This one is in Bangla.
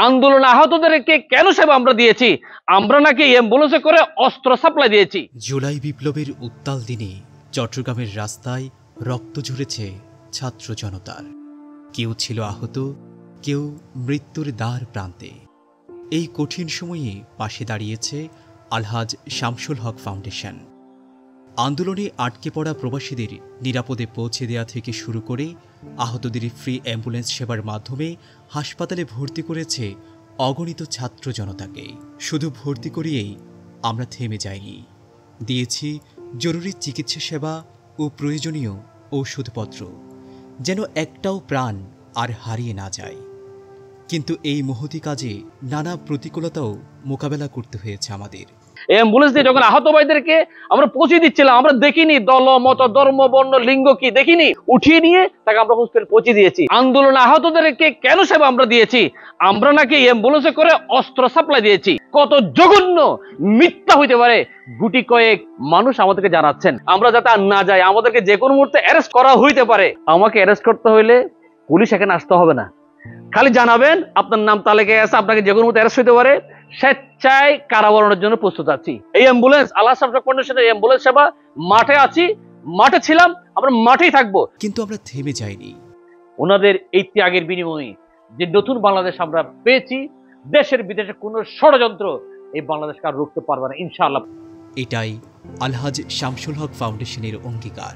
আন্দোলনে আহতদেরকে কেন সেবা আমরা দিয়েছি? আমরা নাকি অ্যাম্বুলেন্সে করে অস্ত্র সাপ্লাই দিয়েছি? জুলাই বিপ্লবের উত্তাল দিনে চট্টগ্রামের রাস্তায় রক্ত ঝরেছে ছাত্র জনতার। কেউ ছিল আহত, কেউ মৃত্যুর দ্বার প্রান্তে। এই কঠিন সময়ে পাশে দাঁড়িয়েছে আলহাজ শামসুল হক ফাউন্ডেশন। আন্দোলনে আটকে পড়া প্রবাসীদের নিরাপদে পৌঁছে দেওয়া থেকে শুরু করে আহতদের ফ্রি অ্যাম্বুলেন্স সেবার মাধ্যমে হাসপাতালে ভর্তি করেছে অগণিত ছাত্র জনতাকে। শুধু ভর্তি করিয়েই আমরা থেমে যাইনি, দিয়েছি জরুরি চিকিৎসা সেবা ও প্রয়োজনীয় ঔষধপত্র, যেন একটাও প্রাণ আর হারিয়ে না যায়। কিন্তু এই মহতি কাজে নানা প্রতিকূলতাও মোকাবেলা করতে হয়েছে আমাদের। অ্যাম্বুলেন্স দিয়ে যখন আহত ভাইদেরকে আমরা পৌঁছে দিচ্ছিলাম, আমরা দেখিনি দল মত ধর্ম বর্ণ লিঙ্গ কি দেখিনি, উঠিয়ে নিয়ে তাকে আমরা হসপিটাল পৌঁছে দিয়েছি। আন্দোলনে আহতদেরকে কেন সেবা আমরা দিয়েছি? আমরা নাকি অ্যাম্বুলেন্সে করে অস্ত্র সাপ্লাই দিয়েছি। কত জঘন্য মিথ্যা হইতে পারে! গুটি কয়েক মানুষ আমাদেরকে জানাচ্ছেন আমরা যাতে আর না যাই, আমাদেরকে যে কোনো মুহূর্তে অ্যারেস্ট করা হইতে পারে। আমাকে অ্যারেস্ট করতে হইলে পুলিশ এখানে আসতে হবে না, খালি জানাবেন আপনার নাম তালিকায় আছে, আপনাকে যে কোনো মুহূর্তে অ্যারেস্ট হইতে পারে। স্বেচ্ছায় কারাবরণের জন্য প্রস্তুত আছি। এই অ্যাম্বুলেন্স আল্লাহ ফাউন্ডেশনের অ্যাম্বুলেন্স সেবা, মাঠে আছি, মাঠে ছিলাম, আমরা মাঠেই থাকবো। কিন্তু আমরা থেমে যাইনি। ওনাদের এই ত্যাগের বিনিময়ে যে নতুন বাংলাদেশ আমরা পেয়েছি, দেশের বিদেশে কোন ষড়যন্ত্র এই বাংলাদেশকে আর রুখতে পারবে না ইনশাআল্লাহ। এটাই আলহাজ শামসুল হক ফাউন্ডেশনের অঙ্গীকার।